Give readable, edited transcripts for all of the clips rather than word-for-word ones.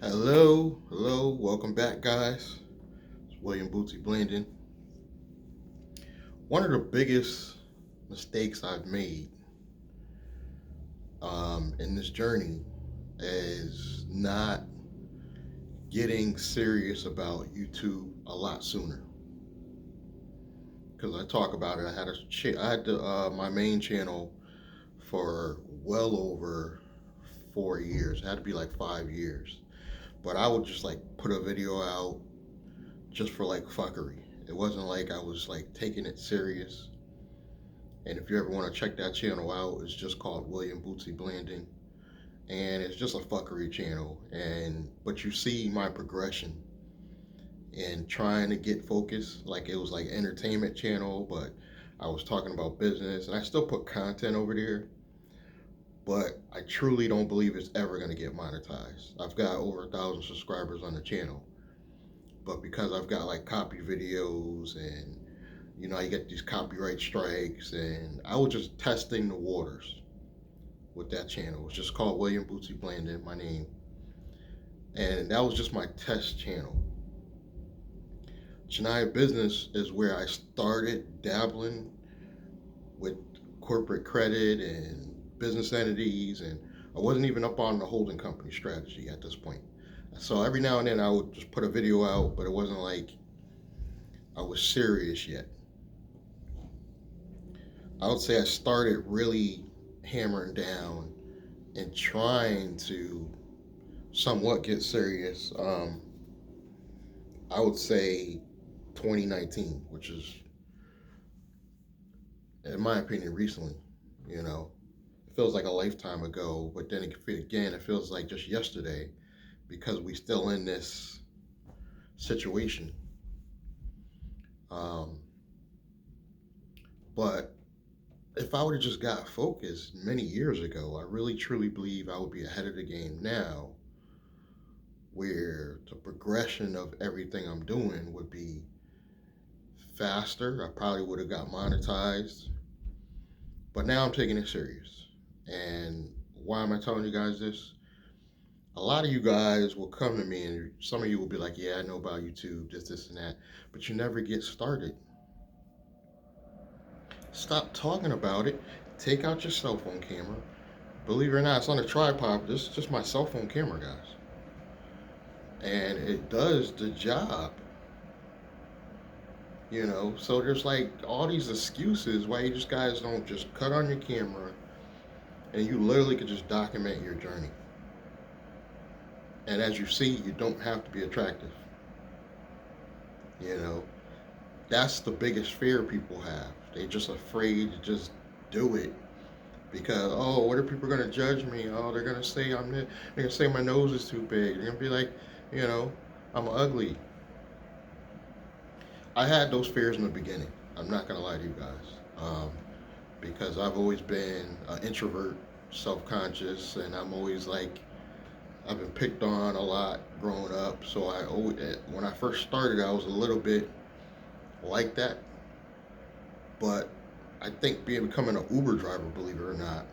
Hello, welcome back, guys. It's William Bootsy Blending. One of the biggest mistakes I've made in this journey is not getting serious about YouTube a lot sooner. Because I talk about it, I had my main channel for well over 4 years. It had to be like 5 years, but I would just like put a video out just for like fuckery. It wasn't like I was like taking it serious. And if you ever want to check that channel out, it's just called William Bootsy Blending. And it's just a fuckery channel. But you see my progression in trying to get focused. Like it was like entertainment channel, but I was talking about business and I still put content over there. But I truly don't believe it's ever gonna get monetized. I've got over 1,000 subscribers on the channel. But because I've got like copy videos and you get these copyright strikes, and I was just testing the waters with that channel. It's just called William Bootsy Blending, my name. And that was just my test channel. Janaya Business is where I started dabbling with corporate credit and business entities, and I wasn't even up on the holding company strategy at this point. So every now and then I would just put a video out, but it wasn't like I was serious yet. I would say I started really hammering down and trying to somewhat get serious. I would say 2019, which is, in my opinion, recently. It feels like a lifetime ago, but then again, it feels like just yesterday because we still in this situation. But if I would have just got focused many years ago, I really truly believe I would be ahead of the game now, where the progression of everything I'm doing would be faster. I probably would have got monetized. But now I'm taking it serious. And why am I telling you guys this? A lot of you guys will come to me and some of you will be like, yeah, I know about YouTube, this, and that. But you never get started. Stop talking about it. Take out your cell phone camera. Believe it or not, it's on a tripod. This is just my cell phone camera, guys. And it does the job. So there's like all these excuses why you just guys don't just cut on your camera and you literally could just document your journey. And as you see, you don't have to be attractive. That's the biggest fear people have. They're just afraid to just do it because, oh, what are people gonna judge me? Oh, they're gonna say they're gonna say my nose is too big. They're gonna be like, I'm ugly. I had those fears in the beginning. I'm not gonna lie to you guys, because I've always been an introvert, self-conscious, and I'm always like I've been picked on a lot growing up. So when I first started, I was a little bit like that. But I think becoming an Uber driver, believe it or not,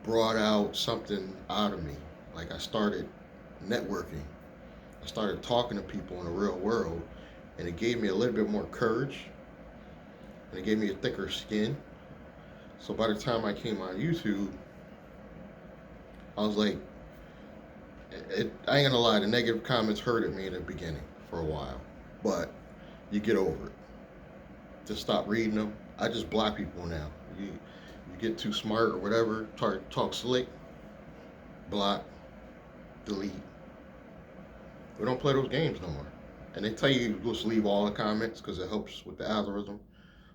brought out something out of me. Like I started networking. I started talking to people in the real world, and it gave me a little bit more courage, and it gave me a thicker skin. So by the time I came on YouTube, I was like, I ain't gonna lie, the negative comments hurted me in the beginning for a while, but you get over it. Just stop reading them. I just block people now. You get too smart or whatever, talk slick, block, delete. We don't play those games no more. And they tell you just leave all the comments because it helps with the algorithm.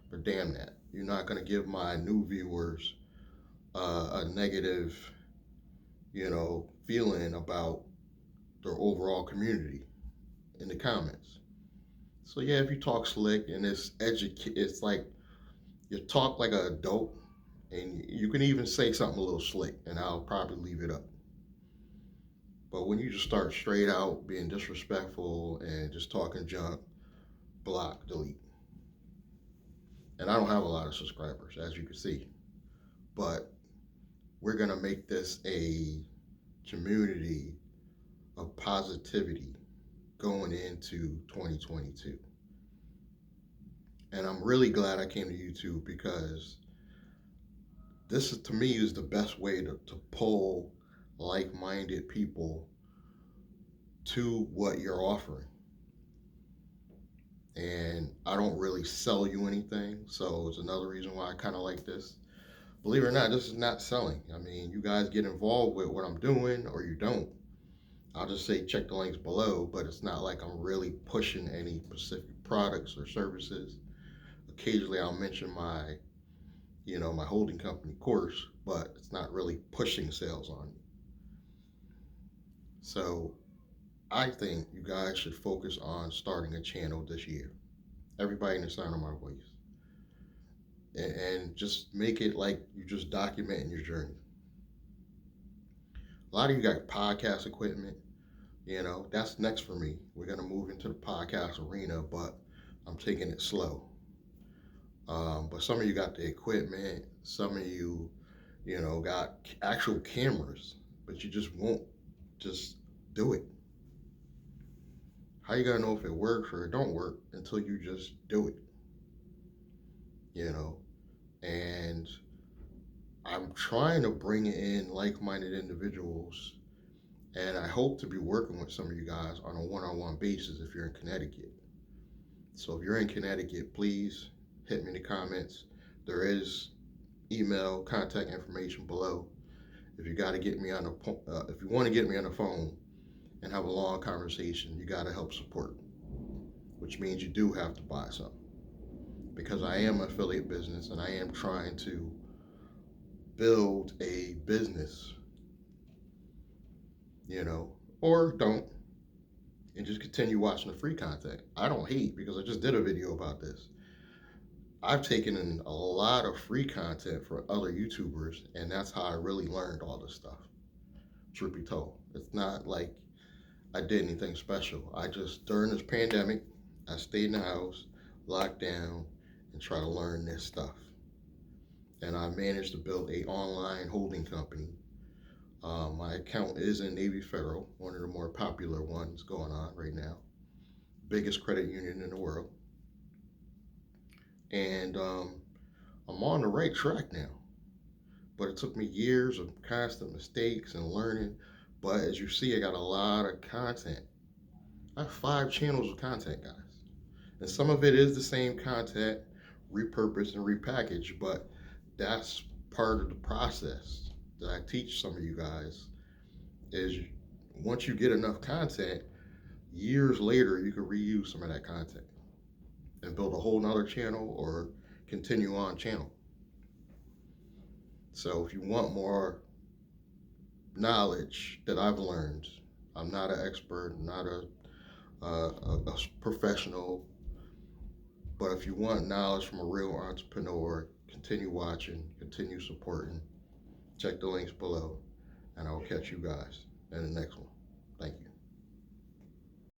But damn that. You're not going to give my new viewers a negative, feeling about their overall community in the comments. So yeah, if you talk slick and it's like you talk like an adult, and you can even say something a little slick, and I'll probably leave it up. But when you just start straight out being disrespectful and just talking junk, block, delete. And I don't have a lot of subscribers, as you can see. But we're going to make this a community of positivity going into 2022. And I'm really glad I came to YouTube because this is, to me, is the best way to pull like-minded people to what you're offering. And I don't really sell you anything, so it's another reason why I kind of like this. Believe it or not, this is not selling. I mean, you guys get involved with what I'm doing or you don't. I'll just say check the links below, but it's not like I'm really pushing any specific products or services. Occasionally I'll mention my, my holding company course, but it's not really pushing sales on you. So I think you guys should focus on starting a channel this year. Everybody in the sound of my voice. And just make it like you just documenting your journey. A lot of you got podcast equipment, that's next for me. We're going to move into the podcast arena, but I'm taking it slow. But some of you got the equipment, some of you, got actual cameras, but you just won't just do it. How you gonna know if it works or it don't work until you just do it? And I'm trying to bring in like-minded individuals, and I hope to be working with some of you guys on a one-on-one basis if you're in Connecticut. So if you're in Connecticut, please hit me in the comments. There is email contact information below. If you got to get me on if you want to get me on the phone and have a long conversation, you got to help support, which means you do have to buy something, because I am an affiliate business and I am trying to build a business, or don't, and just continue watching the free content. I don't hate, because I just did a video about this. I've taken in a lot of free content for other YouTubers, and that's how I really learned all this stuff. Truth be told, it's not like I did anything special. I just, during this pandemic, I stayed in the house, locked down, and tried to learn this stuff. And I managed to build an online holding company. My account is in Navy Federal, one of the more popular ones going on right now. Biggest credit union in the world. And I'm on the right track now. But it took me years of constant mistakes and learning. But as you see, I got a lot of content. I have 5 channels of content, guys. And some of it is the same content, repurposed and repackaged, but that's part of the process that I teach some of you guys. Is once you get enough content, years later you can reuse some of that content and build a whole nother channel or continue on channel. So if you want more knowledge that I've learned, I'm not an expert, not a professional, but if you want knowledge from a real entrepreneur, continue watching, continue supporting. Check the links below, and I will catch you guys in the next one. Thank you.